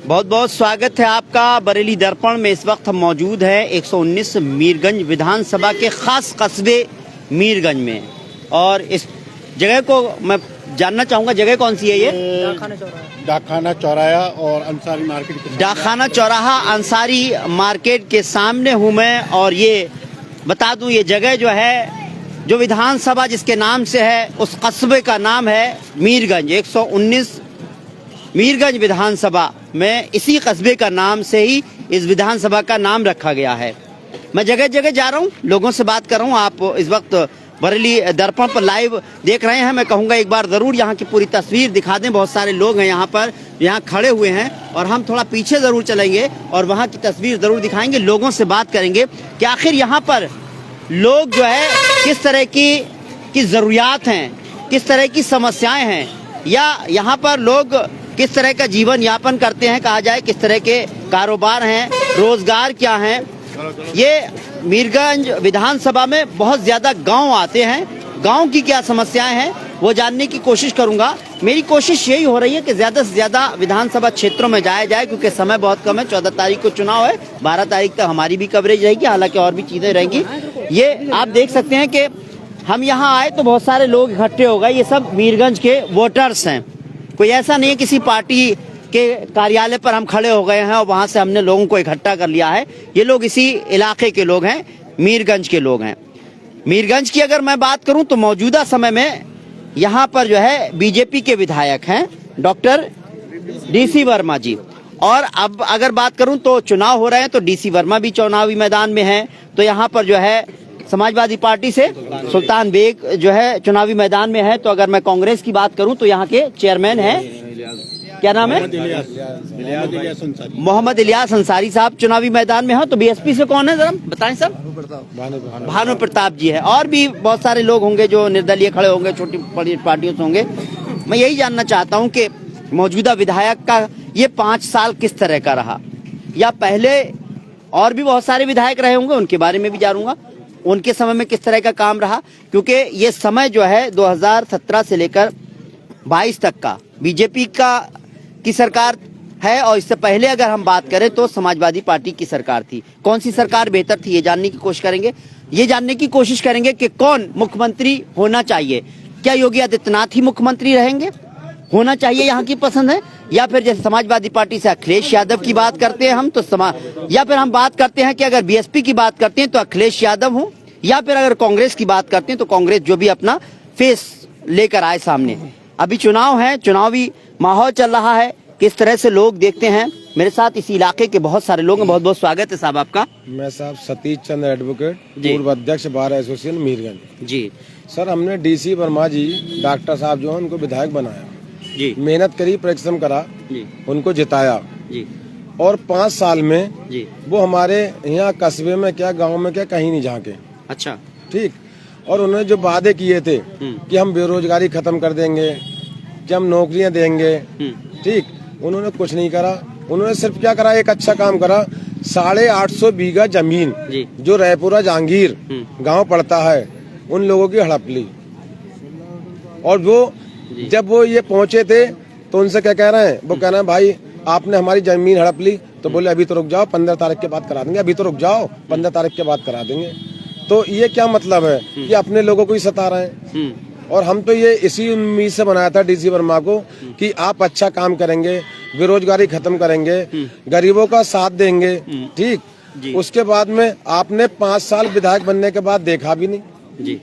बहुत बहुत स्वागत है आपका बरेली दर्पण में। इस वक्त हम मौजूद हैं 119 मीरगंज विधानसभा के खास कस्बे मीरगंज में, और इस जगह को मैं जानना चाहूंगा, जगह कौन सी है ये? डाकखाना चौराहा और अंसारी मार्केट। डाकखाना चौराहा अंसारी मार्केट के सामने हूं मैं। और ये बता दूं, ये जगह जो है, जो विधानसभा जिसके नाम से है, उस कस्बे का नाम है मीरगंज। 119 मीरगंज विधानसभा में इसी कस्बे का नाम से ही इस विधानसभा का नाम रखा गया है। मैं जगह जगह जा रहा हूँ, लोगों से बात कर रहा हूँ। आप इस वक्त बरेली दर्पण पर लाइव देख रहे हैं। मैं कहूँगा एक बार ज़रूर यहाँ की पूरी तस्वीर दिखा दें। बहुत सारे लोग हैं यहाँ पर, यहाँ खड़े हुए हैं, और हम थोड़ा पीछे ज़रूर चलेंगे और वहाँ की तस्वीर ज़रूर दिखाएंगे। लोगों से बात करेंगे कि आखिर यहाँ पर लोग जो है किस तरह की ज़रूरियात हैं, किस तरह की समस्याएँ हैं, या यहाँ पर लोग किस तरह का जीवन यापन करते हैं, कहा जाए किस तरह के कारोबार हैं, रोजगार क्या हैं। ये मीरगंज विधानसभा में बहुत ज़्यादा गांव आते हैं, गांव की क्या समस्याएं हैं वो जानने की कोशिश करूंगा। मेरी कोशिश यही हो रही है कि ज़्यादा से ज़्यादा विधानसभा क्षेत्रों में जाया जाए, क्योंकि समय बहुत कम है। 14 तारीख को चुनाव है, 12 तारीख तक हमारी भी कवरेज रहेगी, हालांकि और भी चीज़ें रहेंगी। ये आप देख सकते हैं कि हम यहाँ आए तो बहुत सारे लोग इकट्ठे हो गए। ये सब मीरगंज के वोटर्स हैं, कोई ऐसा नहीं है किसी पार्टी के कार्यालय पर हम खड़े हो गए हैं और वहां से हमने लोगों को इकट्ठा कर लिया है। ये लोग इसी इलाके के लोग हैं, मीरगंज के लोग हैं। मीरगंज की अगर मैं बात करूं तो मौजूदा समय में यहां पर जो है बीजेपी के विधायक हैं डॉक्टर डीसी वर्मा जी। और अब अगर बात करूं तो चुनाव हो रहे हैं तो डीसी वर्मा भी चुनावी मैदान में हैं। तो यहाँ पर जो है समाजवादी पार्टी से सुल्तान बेग जो है चुनावी मैदान में है। तो अगर मैं कांग्रेस की बात करूं तो यहाँ के चेयरमैन हैं, क्या नाम है? मोहम्मद इलियास अंसारी साहब चुनावी मैदान में हैं। तो बीएसपी से कौन है, जरा बताएं सर? भानु प्रताप जी है, और भी बहुत सारे लोग होंगे जो निर्दलीय खड़े होंगे, छोटी बड़ी पार्टियों से होंगे। मैं यही जानना चाहता हूँ कि मौजूदा विधायक का ये 5 साल किस तरह का रहा, या पहले और भी बहुत सारे विधायक रहे होंगे, उनके बारे में भी जानूंगा, उनके समय में किस तरह का काम रहा। क्योंकि ये समय जो है 2017 से लेकर 22 तक का बीजेपी की सरकार है, और इससे पहले अगर हम बात करें तो समाजवादी पार्टी की सरकार थी। कौन सी सरकार बेहतर थी, ये जानने की कोशिश करेंगे। ये जानने की कोशिश करेंगे कि कौन मुख्यमंत्री होना चाहिए। क्या योगी आदित्यनाथ ही मुख्यमंत्री रहेंगे, होना चाहिए, यहाँ की पसंद है, या फिर जैसे समाजवादी पार्टी से अखिलेश यादव की बात करते हैं हम तो या फिर हम बात करते हैं कि अगर बीएसपी की बात करते हैं तो अखिलेश यादव हो, या फिर अगर कांग्रेस की बात करते हैं तो कांग्रेस जो भी अपना फेस लेकर आए सामने। अभी चुनाव है, चुनावी माहौल चल रहा है, किस तरह से लोग देखते हैं। मेरे साथ इसी इलाके के बहुत सारे लोग हैं। बहुत बहुत स्वागत है साहब आपका। मैं साहब सतीश चंद्र एडवोकेट, पूर्व अध्यक्ष बार एसोसिएशन मीरगंज जी। सर, हमने डीसी वर्मा जी डॉक्टर साहब जो है उनको विधायक बनाया जी, मेहनत करी, परिश्रम करा जी, उनको जिताया जी, और 5 साल में जी वो हमारे यहाँ कस्बे में क्या, गांव में क्या, कहीं नहीं झांके। अच्छा, ठीक। और उन्होंने जो वादे किए थे कि हम बेरोजगारी खत्म कर देंगे, कि हम नौकरियां देंगे, ठीक, उन्होंने कुछ नहीं करा। उन्होंने सिर्फ क्या करा, एक अच्छा काम करा। 850 बीघा जमीन जो रायपुरा जहांगीर गांव पड़ता है, उन लोगों की हड़प ली। और वो जब वो ये पहुंचे थे तो उनसे क्या कह रहे हैं, वो कह रहे हैं भाई आपने हमारी जमीन हड़प ली। तो बोले अभी तो रुक जाओ, 15 तारीख के बाद करा देंगे। अभी तो रुक जाओ, 15 तारीख के बाद करा देंगे। तो ये क्या मतलब है कि अपने लोगों को ही सता रहे हैं। और हम तो ये इसी उम्मीद से बनाया था डीसी वर्मा को कि आप अच्छा काम करेंगे, बेरोजगारी खत्म करेंगे, गरीबों का साथ देंगे, ठीक। उसके बाद में आपने 5 साल विधायक बनने के बाद देखा भी नहीं जी।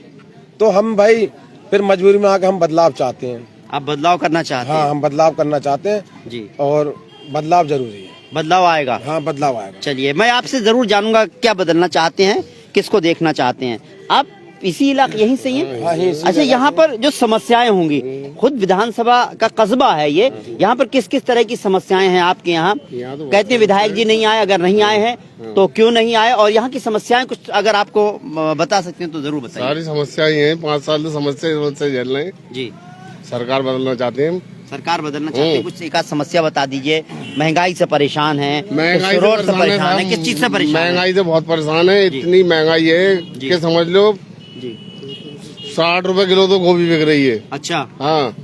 तो हम भाई फिर मजबूरी में आकर हम बदलाव चाहते हैं। आप बदलाव करना चाहते हैं? हाँ, हम बदलाव करना चाहते हैं जी, और बदलाव जरूरी है। बदलाव आएगा? हाँ, बदलाव आएगा। चलिए, मैं आपसे जरूर जानूंगा क्या बदलना चाहते हैं, किसको देखना चाहते हैं। आप इसी इलाके यहीं से ही हैं? अच्छा, यहाँ पर जो समस्याएं होंगी, खुद विधानसभा का कस्बा है ये, यहाँ पर किस किस तरह की समस्याएं हैं आपके यहाँ? कहते हैं विधायक जी नहीं आए, अगर नहीं आए हैं तो क्यों नहीं आए, और यहाँ की समस्याएं कुछ अगर आपको बता सकते हैं तो जरूर बताइए। सारी समस्याएं हैं, 5 साल से समस्या झेल रहे हैं जी। सरकार बदलना चाहते हैं, सरकार बदलना चाहते हैं। कुछ एक आध समस्या बता दीजिए। महंगाई से परेशान है, महंगाई से परेशान है, किस चीज से परेशान? महंगाई से बहुत परेशान है। इतनी महंगाई है कि समझ लो जी 60 रुपए किलो तो गोभी बिक रही है। अच्छा, हाँ।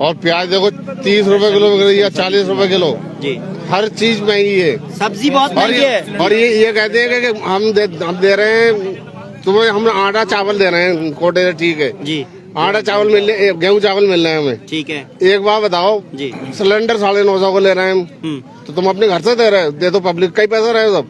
और प्याज देखो 30 रुपए किलो बिक रही है, 40 रुपए किलो। जी। हर चीज महंगी है, सब्जी बहुत महंगी है। और ये कहते हैं कि हम दे रहे हैं तुम्हें, हम आटा चावल दे रहे हैं कोटे से, ठीक है जी। आटा चावल मिल रहे, गेहूं चावल मिल रहे हैं हमें, ठीक है एक बात बताओ जी। सिलेंडर 950 को ले रहे हैं हम, तो तुम अपने घर से दे रहे हो, दे तो पब्लिक का ही पैसा रहे हो सब।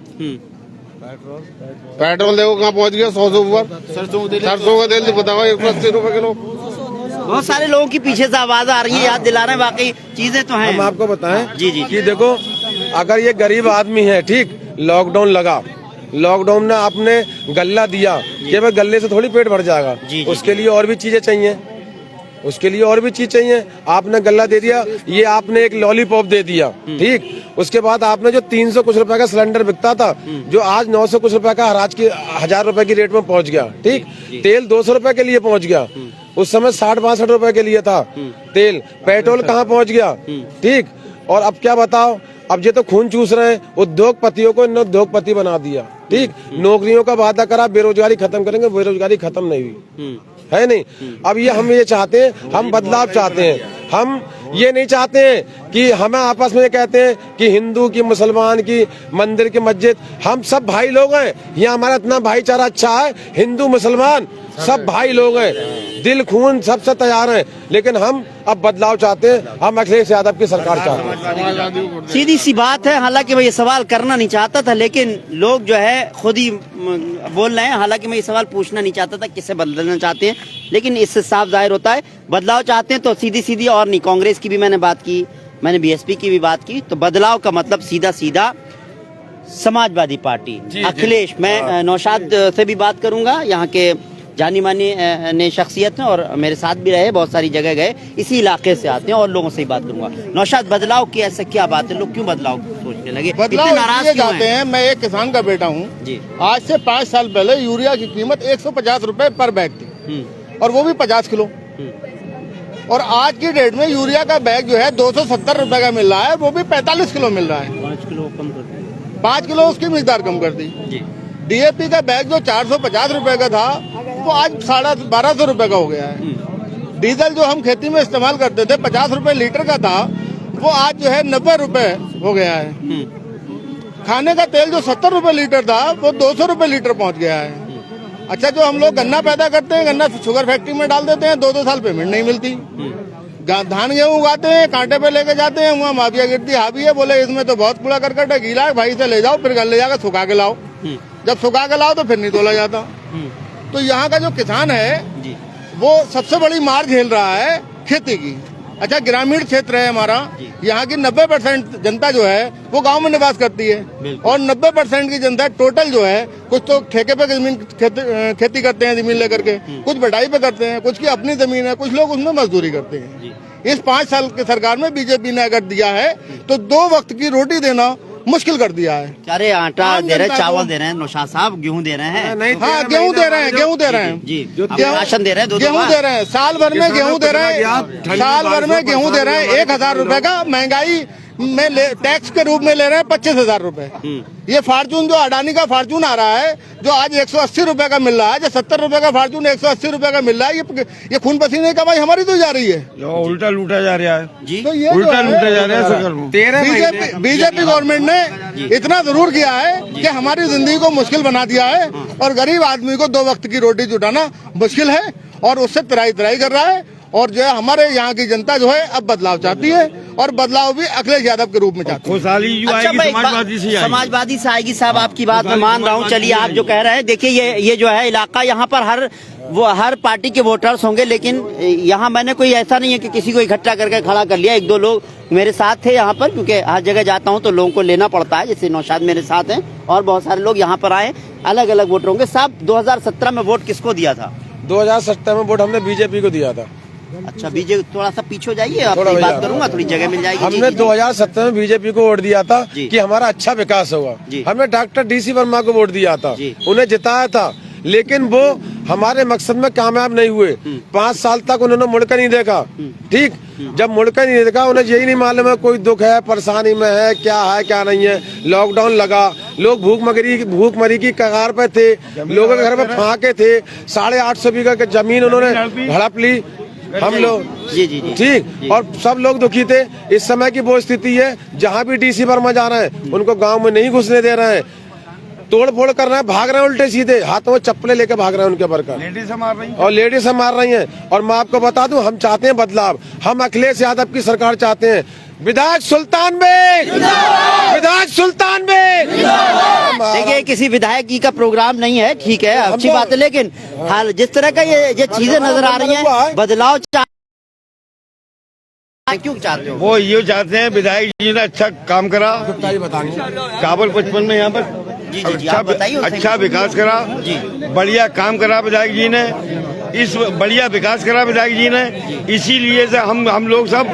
पेट्रोल देखो कहाँ पहुंच गया, 100 से ऊपर। सरसों का तेल बताओ 180 रुपए किलो। बहुत सारे लोगों की पीछे से आवाज आ रही है, याद दिला रहे हैं, वाकई चीजें तो हैं। हम आपको बताएं जी जी कि देखो, अगर ये गरीब आदमी है, ठीक, लॉकडाउन लगा, लॉकडाउन ने आपने गल्ला दिया, कि भाई गल्ले से थोड़ी पेट भर जाएगा, उसके लिए और भी चीजें चाहिए, उसके लिए और भी चीज चाहिए। आपने गल्ला दे दिया, ये आपने एक लॉलीपॉप दे दिया, ठीक, उसके बाद आपने जो 300 कुछ रुपए का सिलेंडर बिकता था, जो आज 900 कुछ रुपए का हराज की 1000 रुपए की रेट में पहुंच गया, ठीक, तेल 200 रुपए के लिए पहुंच गया, उस समय 60-62 रुपए के लिए था तेल, पेट्रोल कहाँ पहुंच गया, ठीक। और अब क्या बताओ, अब ये तो खून चूस रहे हैं, उद्योगपतियों को इन्होंने उद्योगपति बना दिया, ठीक, नौकरियों का वादा करा, बेरोजगारी खत्म करेंगे, बेरोजगारी खत्म नहीं हुई, है नहीं। अब हम ये चाहते हैं, हम बदलाव चाहते हैं, हम ये नहीं चाहते हैं कि हमें आपस में कहते हैं कि हिंदू की, मुसलमान की, मंदिर की, मस्जिद, हम सब भाई लोग हैं, यहाँ हमारा इतना भाईचारा अच्छा है, हिंदू मुसलमान सब भाई लोग हैं, दिल खून सबसे तैयार हैं, लेकिन हम अब बदलाव चाहते हैं, हम अखिलेश यादव की सरकार चाहते हैं। सीधी सी बात है। हालांकि मैं ये सवाल करना नहीं चाहता था, लेकिन लोग जो है खुद ही बोल रहे हैं। हालांकि मैं ये सवाल पूछना नहीं चाहता था किसे बदलना चाहते हैं, लेकिन इससे साफ जाहिर होता है बदलाव चाहते हैं तो सीधी सीधी, और नहीं, कांग्रेस की भी मैंने बात की, मैंने बीएसपी की भी बात की, तो बदलाव का मतलब सीधा सीधा समाजवादी पार्टी, अखिलेश। मैं नौशाद से भी बात करूंगा, यहाँ के जानी मानी ने शख्सियत हैं और मेरे साथ भी रहे, बहुत सारी जगह गए, इसी इलाके से आते हैं, और लोगों से ही बात करूंगा। नौशाद, बदलाव की ऐसा क्या बात है, लोग क्यों बदलाव सोचने लगे, बदलाव नाराज ये क्यों चाहते हैं? मैं एक किसान का बेटा हूँ जी। आज से 5 साल पहले यूरिया की कीमत 150 रुपए पर बैग थी, और वो भी 50 किलो, और आज की डेट में यूरिया का बैग जो है 270 रुपए का मिल रहा है, वो भी 45 किलो मिल रहा है, 5 किलो कम कर दी, 5 किलो उसकी मिकदार कम कर दी। डीएपी का बैग जो 450 रुपए का था, वो आज 1250 रुपए का हो गया है। डीजल जो हम खेती में इस्तेमाल करते थे 50 रुपए लीटर का था, वो आज जो है 90 रुपए हो गया है। खाने का तेल जो 70 रुपए लीटर था, वो 200 रुपए लीटर पहुंच गया है। अच्छा, जो हम लोग गन्ना पैदा करते हैं, गन्ना शुगर फैक्ट्री में डाल देते हैं, 2-2 साल पेमेंट नहीं मिलती। धान गेहूँ उगाते हैं, कांटे पे लेके जाते हैं, वहाँ माफिया गिरती हावी है, बोले इसमें तो बहुत कूड़ा करकट है, गीला है, भाई से ले जाओ, फिर घर ले जाकर सुखा के लाओ, जब सुखा के लाओ तो फिर नहीं तोला जाता। तो यहाँ का जो किसान है वो सबसे बड़ी मार झेल रहा है खेती की। अच्छा, ग्रामीण क्षेत्र है हमारा, यहाँ की 90% जनता जो है वो गांव में निवास करती है, और 90% की जनता टोटल जो है, कुछ तो ठेके पे जमीन खेती करते हैं, जमीन लेकर के, कुछ बढ़ाई पे करते हैं, कुछ की अपनी जमीन है, कुछ लोग उसमें मजदूरी करते हैं। इस 5 साल की सरकार में बीजेपी ने अगर दिया है तो 2 वक्त की रोटी देना मुश्किल कर दिया है। अरे आटा दे रहे हैं, चावल दे रहे हैं, नौशाद साहब गेहूं दे रहे हैं, हाँ गेहूं दे रहे हैं, गेहूं दे रहे हैं जी, राशन दे रहे हैं, गेहूं दे रहे हैं, साल भर में गेहूं दे रहे हैं, साल भर में गेहूं दे रहे हैं 1000 रुपए का, महंगाई में टैक्स के रूप में ले रहे हैं 25,000 रुपए। ये फार्चून जो अडानी का फार्चून आ रहा है, जो आज 180 रुपए का मिल रहा है, जो 70 रुपए का फार्चून 180 रुपए का मिल रहा है, ये खून पसीने की कमाई हमारी तो जा रही है, उल्टा लूटा जा रहा है जी, तो ये उल्टा लूटा जा रहा है। बीजेपी गवर्नमेंट ने इतना जरूर किया है कि हमारी जिंदगी को मुश्किल बना दिया है, और गरीब आदमी को 2 वक्त की रोटी जुटाना मुश्किल है, और उससे तराई कर रहा है। और जो है हमारे यहाँ की जनता जो है अब बदलाव चाहती है, और बदलाव भी अखिलेश यादव के रूप में चाहती है। खुशहाली समाजवादी से आएगी साहब, आपकी बात मैं मान रहा हूँ। चलिए, आप जो कह रहे हैं, देखिए ये जो है इलाका, यहाँ पर हर पार्टी के वोटर्स होंगे, लेकिन यहाँ मैंने कोई ऐसा नहीं है कि किसी को इकट्ठा करके खड़ा कर लिया। 1-2 लोग मेरे साथ थे यहाँ पर, क्योंकि हर जगह जाता हूँ तो लोगों को लेना पड़ता है, जैसे नौशाद मेरे साथ हैं, और बहुत सारे लोग यहाँ पर आए, अलग अलग वोटर होंगे। साहब, 2017 में वोट किसको दिया था? 2017 में वोट हमने बीजेपी को दिया था। अच्छा, बीजेपी, थोड़ा सा पीछे हो जाइए, आपसे बात करूंगा, थोड़ी जगह मिल जाएगी। हमने 2017 में बीजेपी को वोट दिया था कि हमारा अच्छा विकास होगा। हमने डॉक्टर DC वर्मा को वोट दिया था, उन्हें जिताया था, लेकिन वो हमारे मकसद में कामयाब नहीं हुए। 5 साल तक उन्होंने मुड़कर नहीं देखा, ठीक, जब मुड़कर नहीं देखा, उन्हें यही नहीं मालूम है कोई दुख है, परेशानी में है क्या नहीं है। लॉकडाउन लगा, लोग भूखमरी की कगार पे थे, लोगों के घर में फाके थे, 850 बीघा की जमीन उन्होंने हड़प ली, हम लोग जी जी जी ठीक, और सब लोग दुखी थे। इस समय की वो स्थिति है, जहाँ भी डीसी वर्मा जा रहे हैं उनको गांव में नहीं घुसने दे रहे हैं, तोड़ फोड़ कर रहे हैं, भाग रहे हैं उल्टे सीधे, हाथों में चप्पलें लेकर भाग रहे हैं उनके वर्कर, लेडीज मार रही हैं और लेडीज मार रही हैं। और मैं आपको बता दूं, हम चाहते हैं बदलाव, हम अखिलेश यादव की सरकार चाहते हैं। विधायक सुल्तान बेग, विधायक सुल्तान बेग। देखिए, किसी विधायक जी का प्रोग्राम नहीं है, ठीक है, अच्छी बात है, लेकिन हाल जिस तरह का ये चीजें नजर आ रही हैं, बदलाव क्यों चाहते हो? वो ये चाहते हैं विधायक जी ने अच्छा काम करा, काबुल 55 में यहाँ पर जी जी जी, आप बताइए। अच्छा विकास करा जी, बढ़िया काम करा विधायक जी ने, इस बढ़िया विकास करा विधायक जी ने, इसीलिए से हम लोग सब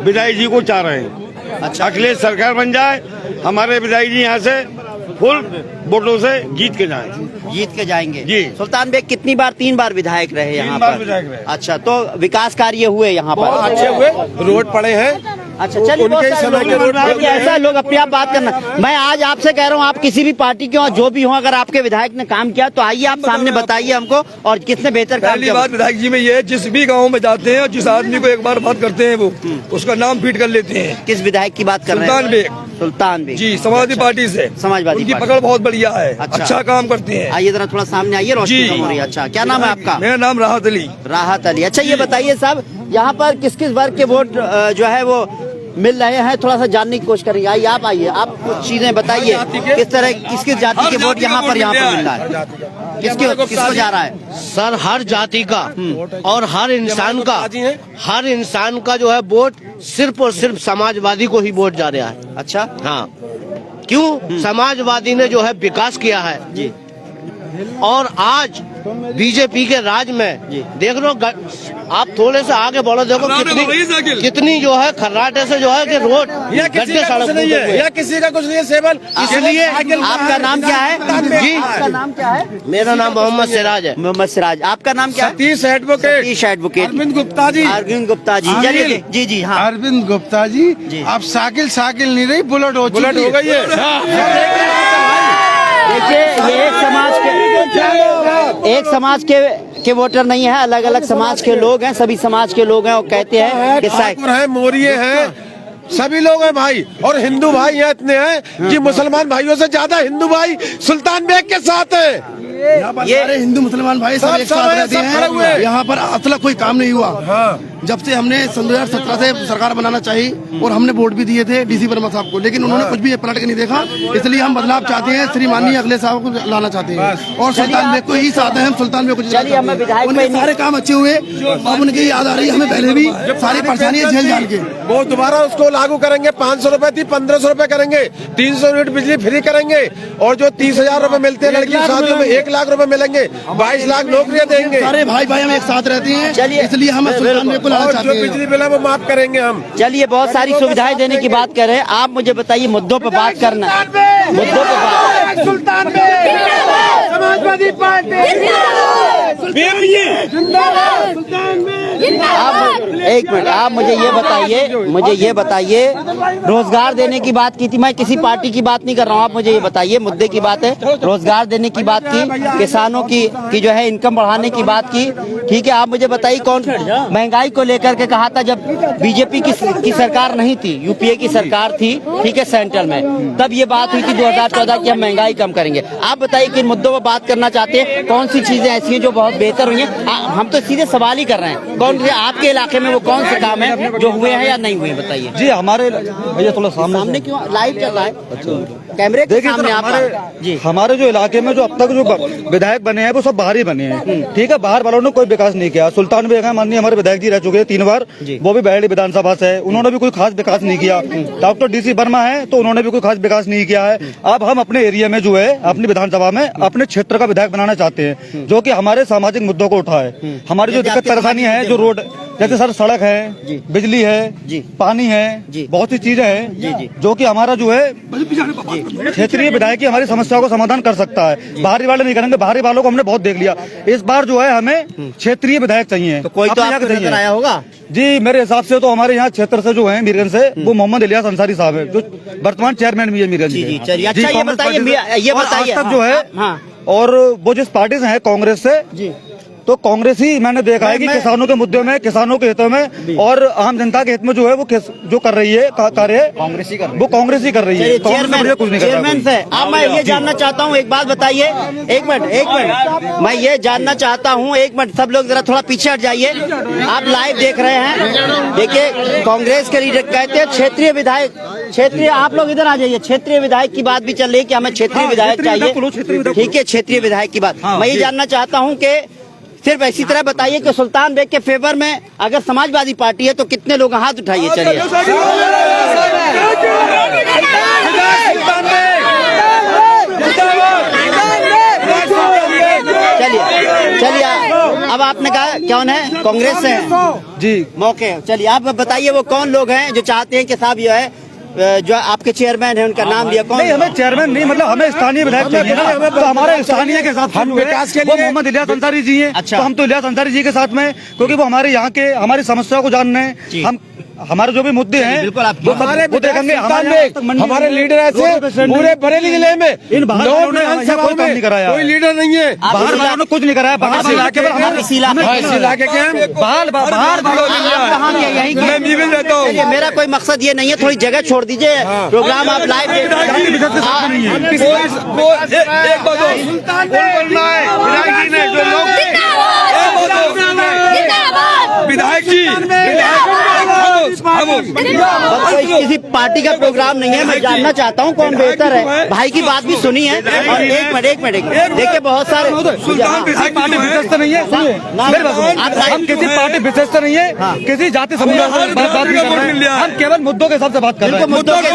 विधायक जी को चाह रहे हैं। अच्छा, अखिलेश सरकार बन जाए, हमारे विधायक जी यहाँ से फुल वोटों से जीत के जाएंगे जी। सुल्तान बेग कितनी बार? 3 बार विधायक रहे यहाँ 3 बार पर। विधायक रहे। अच्छा, तो विकास कार्य हुए यहाँ पर? बहुत अच्छे हुए, रोड पड़े हैं। अच्छा, चलिए, बहुत सारे लोग ऐसा लोग अपने आप बात करना। मैं आज आपसे कह रहा हूँ, आप किसी भी पार्टी के हो, जो भी हो, अगर आपके विधायक ने काम किया तो आइए आप सामने बताइए हमको, और किसने बेहतर काम पहली किया। बात विधायक जी में ये है, जिस भी गांव में जाते हैं और जिस आदमी को एक बार बात करते हैं वो उसका नाम फीड कर लेते हैं। किस विधायक की बात कर रहे हैं? सुल्तान बेग। सुल्तान बेग जी, समाजवादी पार्टी से। समाजवादी उनकी पार्टी। पकड़ बहुत बढ़िया है, अच्छा। अच्छा काम करते हैं। आइए जरा थोड़ा सामने आइए, रोशनी जी। कम हो रही है। अच्छा, क्या नाम है आपका? मेरा नाम राहत अली। राहत अली। अच्छा, ये बताइए साहब, यहाँ पर किस किस वर्ग के वोट जो है वो मिल रहे हैं, थोड़ा सा जानने की कोशिश करेंगे। आइए आप कुछ चीजें बताइए, किस तरह किस किस जाति के वोट यहाँ पर मिल रहा है, किसको जा रहा है? सर, हर जाति का और हर इंसान का जो है वोट सिर्फ और सिर्फ समाजवादी को ही वोट जा रहा है। अच्छा, हाँ, क्यों? समाजवादी ने जो है विकास किया है जी, और आज बीजेपी के राज में देख लो, आप थोड़े से आगे बढ़ो, देखो कितनी जो है खर्राटे से जो है कि रोड गड्ढे सड़क नहीं है, या किसी का कुछ नहीं है सेवल। इसलिए आपका नाम क्या है जी? आपका नाम क्या है? मेरा नाम मोहम्मद सिराज है। मोहम्मद सिराज। आपका नाम क्या है? सतीश एडवोकेट। सतीश एडवोकेट। अरविंद गुप्ता जी। अरविंद गुप्ता जी। चलिए, जी जी हाँ, अरविंद गुप्ता जी। अब साइकिल नहीं रही, बुलेट हो गई है। देखिए, ये एक समाज के वोटर नहीं है, अलग अलग समाज के लोग हैं, सभी समाज के लोग हैं, और कहते हैं कि ठाकुर है, मोरिये हैं, सभी लोग हैं भाई, और हिंदू भाई यहाँ इतने हैं कि मुसलमान भाइयों से ज्यादा हिंदू भाई सुल्तान बेग के साथ हैं। ये सारे हिंदू मुसलमान भाई सब एक साथ रहते हैं। यहाँ पर आज तक कोई काम नहीं हुआ। हाँ। जब से हमने सन 2017 से सरकार बनाना चाहिए और हमने वोट भी दिए थे डीसी वर्मा साहब को, लेकिन उन्होंने कुछ भी पलट के नहीं देखा। इसलिए हम बदलाव चाहते हैं, श्री माननीय अखिलेश साहब को लाना चाहते हैं और सुल्तान बेग को ही चाहते हैं। हम सुल्तान बेग को उनके सारे काम अच्छे हुए, अब उनकी याद आ रही है हमें पहले भी सारी परेशानियां झेल झाल के। वो दोबारा उसको लागू करेंगे, 500 रुपए थी 1500 रुपए करेंगे, 300 यूनिट बिजली फ्री करेंगे, और जो 30,000 रुपए मिलते हैं लड़की शादियों में 1 लाख रुपए मिलेंगे, 22 लाख नौकरियां देंगे। सारे भाई भाई हम एक साथ रहते हैं, इसलिए हम सुल्तान बेग को लाना और चाहते जो हैं। बिजली बिल है वो माफ करेंगे हम। चलिए, बहुत सारी सुविधाएं देने की बात कर रहे हैं। आप मुझे बताइए, मुद्दों पर बात करना, मुद्दों पर बात। सुल्तान बेग समाजवादी पार्टी आप एक मिनट, आप मुझे ये बताइए, रोजगार देने की बात की थी। मैं किसी पार्टी की बात नहीं कर रहा हूँ, आप मुझे ये बताइए, मुद्दे की बात है, रोजगार देने की बात की, किसानों की जो है इनकम बढ़ाने की बात की, ठीक है। आप मुझे बताइए, कौन महंगाई को लेकर के कहा था जब बीजेपी की सरकार नहीं थी, यूपीए की सरकार थी, ठीक है, सेंट्रल में, तब ये बात हुई थी 2014 की हम महंगाई कम करेंगे। आप बताइए किन मुद्दों पर बात करना चाहते हैं, कौन सी चीजें ऐसी हैं जो बहुत बेहतर हुई हैं? हम तो सीधे सवाल ही कर रहे हैं, कौन से आपके इलाके में वो कौन से काम है जो हुए हैं या नहीं हुए, बताइए जी। हमारे भैया थोड़ा सामने क्यों लाइव चल रहा है? अच्छा, कैमरे के सामने आप जी। हमारे जो इलाके में जो अब तक जो विधायक बने हैं वो सब बाहर ही बने हैं, ठीक है। बाहर वालों ने कोई विकास नहीं किया। सुल्तान बेग है, माननीय हमारे विधायक जी रह चुके हैं 3 बार, वो भी बहरडी विधानसभा से, उन्होंने भी कोई खास विकास नहीं किया। डॉक्टर डीसी वर्मा है, तो उन्होंने भी कोई खास विकास नहीं किया है। अब हम अपने एरिया में जो है, अपनी विधानसभा में अपने क्षेत्र का विधायक बनाना चाहते हैं, जो कि हमारे सामाजिक मुद्दों को उठाए। हमारी जो दिक्कत परेशानी है, जो रोड जैसे सर सड़क है, बिजली है, पानी है, बहुत सी चीजें हैं जो कि हमारा जो है क्षेत्रीय विधायक ही हमारी समस्याओं को समाधान कर सकता है। बाहरी वाले नहीं करेंगे, बाहरी वालों को हमने बहुत देख लिया। इस बार जो है हमें क्षेत्रीय विधायक चाहिए। तो कोई तो आपको नजर आया होगा जी। मेरे हिसाब से तो हमारे यहाँ क्षेत्र से जो है मीरगंज से, वो मोहम्मद इलियास अंसारी साहब है, जो वर्तमान चेयरमैन भी है मीरगंज के। अच्छा, ये बताइए तक जो है, और वो जिस पार्टी से है कांग्रेस से, तो कांग्रेस ही मैंने देखा है कि किसानों के मुद्दे में, किसानों के हितों में और आम जनता के हित में जो है वो जो कर रही है कार्य कांग्रेस ही कर रही है, वो कांग्रेस ही कर रही है। चेयरमैन से अब मैं ये जानना चाहता हूँ, एक बात बताइए, एक मिनट मैं ये जानना चाहता हूँ, एक मिनट सब लोग जरा थोड़ा पीछे हट जाइए। आप लाइव देख रहे हैं, देखिए कांग्रेस के लीडर कहते हैं क्षेत्रीय विधायक, क्षेत्रीय, आप लोग इधर आ जाइए, क्षेत्रीय विधायक की बात भी चल रही है कि हमें क्षेत्रीय विधायक चाहिए। ठीक है, क्षेत्रीय विधायक की बात मैं ये जानना चाहता हूँ कि सिर्फ इसी तरह बताइए कि सुल्तान बेग के फेवर में अगर समाजवादी पार्टी है तो कितने लोग हाथ उठाइए। चलिए चलिए अब आपने कहा कौन है, कांग्रेस से है जी मौके। चलिए आप बताइए वो कौन लोग हैं जो चाहते हैं कि साहब ये है जो आपके चेयरमैन है उनका नाम लिया, कौन? नहीं, हमें चेयरमैन नहीं, मतलब हमें स्थानीय विधायक चाहिए ना, तो हमारे स्थानीय के साथ हम विकास के लिए मोहम्मद इलियास अंसारी जी हैं। अच्छा, तो हम तो इलियास अंसारी जी के साथ में, क्योंकि वो हमारे यहाँ के हमारी समस्या को जानने हैं, हम हमारे जो भी मुद्दे हैं वो देखेंगे। हमारे लीडर ऐसे पूरे बरेली जिले में इन बाहर कोई काम नहीं कराया, कोई लीडर नहीं है, बाहर वालों ने कुछ नहीं कराया। बाहर इलाके में मेरा कोई मकसद ये नहीं है, थोड़ी जगह छोड़ दीजिए, प्रोग्राम आप लाइव विधायक जी किसी पार्टी का प्रोग्राम नहीं है। मैं जानना चाहता हूँ कौन बेहतर है, भाई की बात भी सुनी है। और एक मिनट देखिए बहुत सारे पार्टी विशेष तो नहीं है, हम किसी पार्टी विशेष तो नहीं है, किसी जाति समुदाय से बात नहीं कर रहे हैं, हम केवल मुद्दों के हिसाब से बात कर रहे हैं। मुद्दों के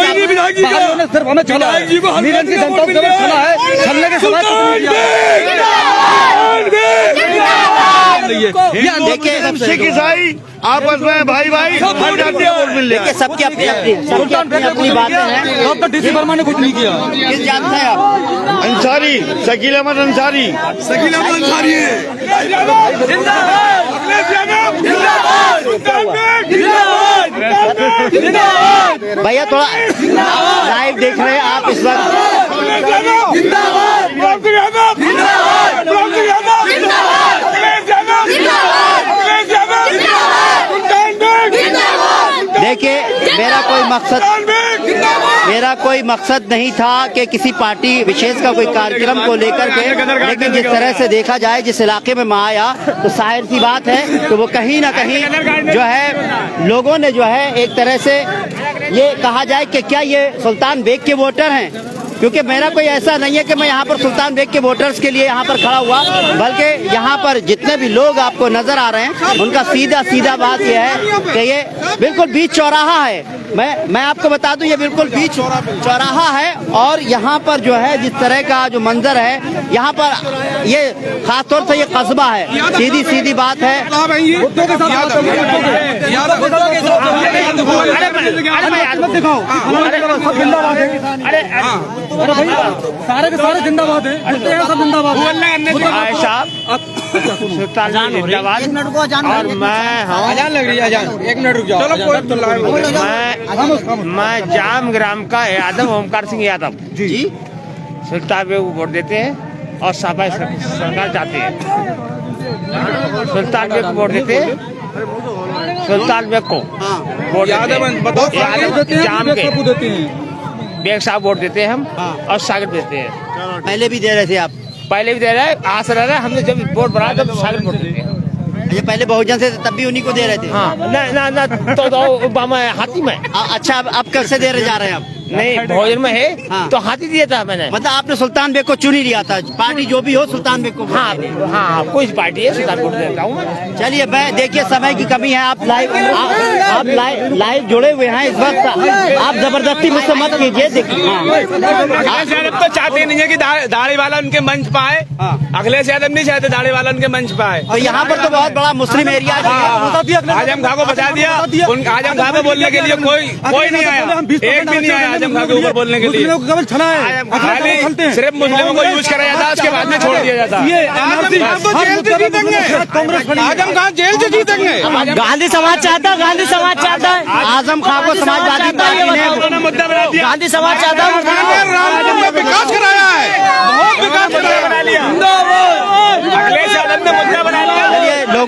सिर्फ हमें चला है, नीरज की जनता को चला है, छलने के सिख ईसाई आपस में भाई भाई देखिए सबकी अपनी बातें हैं। डॉक्टर डीसी वर्मा ने कुछ नहीं किया। किस जात से हैं आप? अंसारी, शकील अहमद अंसारी। शकील अहमद अंसारी भैया थोड़ा लाइव देख रहे हैं आप इस वक्त। देखिए मेरा कोई मकसद नहीं था कि किसी पार्टी विशेष का कोई कार्यक्रम को लेकर के, लेकिन जिस तरह से देखा जाए जिस इलाके में मैं आया तो जाहिर सी बात है तो वो कहीं ना कहीं जो है लोगों ने जो है एक तरह से ये कहा जाए कि क्या ये सुल्तान बेग के वोटर हैं, क्योंकि मेरा कोई ऐसा नहीं है कि मैं यहाँ पर सुल्तान बेग के वोटर्स के लिए यहाँ पर खड़ा हुआ, बल्कि यहाँ पर जितने भी लोग आपको नजर आ रहे हैं उनका सीधा बात यह है कि ये बिल्कुल बीच चौराहा है। मैं आपको बता दूं ये बिल्कुल बीच चौराहा है और यहाँ पर जो है जिस तरह का जो मंजर है यहाँ पर ये खासतौर से ये कस्बा है, सीधी बात है। अरे भैया सारे के सारे जिंदाबाद हैं, सब जिंदाबाद और मैं जाम ग्राम का यादव ओमकार सिंह यादव जी सुल्तान बेग को वोट देते हैं और सपा सरकार जाते हैं। सुल्तान बेग को वोट देते हैं, सुल्तान बेग को वोट जाम के बेग साहब वोट देते हैं हम और सागर देते हैं। पहले भी दे रहे थे आप? पहले भी दे रहे हैं, आस रह रहा है, हमने जब वोट बनाया तब सागर वोट देते हैं। ये पहले बहुजन से तब भी उन्हीं को दे रहे थे? हाँ ना तो हाथी में। अच्छा अब कब से दे रहे जा रहे हैं आप? नहीं भोजन में है हाँ। तो हाथी दिया था मैंने। मतलब आपने सुल्तान बेग को चुन ही लिया था, पार्टी जो भी हो सुल्तान बेग को? हाँ कोई पार्टी है सुल्तान बेग देता हूँ। चलिए मैं देखिए समय की कमी है, आप लाइव जुड़े हुए हैं इस वक्त, आप जबरदस्ती मुझसे मत कीजिए। देखिए तो चाहते नहीं है कि दाढ़ी वाला उनके मंच पाए, अखिलेश यादव नहीं चाहते दाढ़ी वाला उनके मंच पाए। और यहाँ पर तो बहुत बड़ा मुस्लिम एरिया आजम खां को बचा दिया, आजम खां को बोलने के लिए कोई नहीं आया, एक भी नहीं आया आजम खां के ऊपर बोलने के लिए। सिर्फ मुस्लिमों को यूज कराया जाता, उसके बाद में छोड़ दिया जाता। आजम खां जेल से जीतेंगे। गांधी समाज चाहता है, गांधी समाज चाहता है आजम खां को समाजवादी पार्टी ने मुद्दा बना दिया। गांधी समाज चाहता है, विकास कराया है, बहुत विकास बना लिया। अखिलेश यादव ने मुद्दा बना लिया।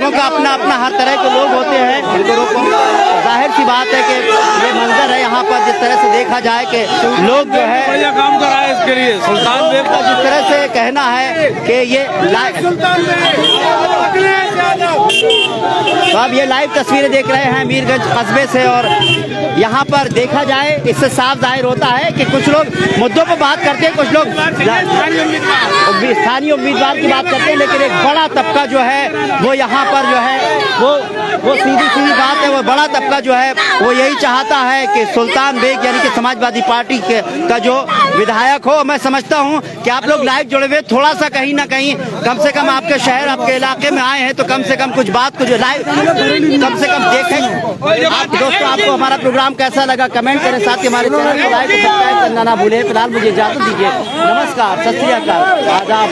लोगों का अपना अपना हर तरह के लोग होते हैं। जाहिर सी बात है कि ये मंजर है यहाँ पर, जिस तरह से देखा जाए कि लोग जो है काम करा है इसके लिए सुल्तान बेग का जिस तरह से कहना है कि ये तो अब ये लाइव तस्वीरें देख रहे हैं मीरगंज कस्बे से, और यहाँ पर देखा जाए इससे साफ जाहिर होता है कि कुछ लोग मुद्दों पर बात करते हैं, कुछ लोग स्थानीय उम्मीदवार की बात करते हैं, लेकिन एक बड़ा तबका जो है वो यहाँ पर जो है वो सीधी बात है, वो बड़ा तबका जो है वो यही चाहता है कि सुल्तान बेग यानी कि समाजवादी पार्टी का जो विधायक हो। मैं समझता हूँ कि आप लोग लाइव जुड़े हुए, थोड़ा सा कहीं ना कहीं कम से कम आपके शहर आपके इलाके में आए हैं तो कम से कम कुछ बात को जो लाइव कम से कम देखें। आप दोस्तों, आपको हमारा प्रोग्राम कैसा लगा कमेंट करें, साथ ही हमारे चैनल को लाइक सब्सक्राइब करना ना भूलें। फिलहाल मुझे इजाजत दीजिए, नमस्कार, सत श्री अकाल, आदाब।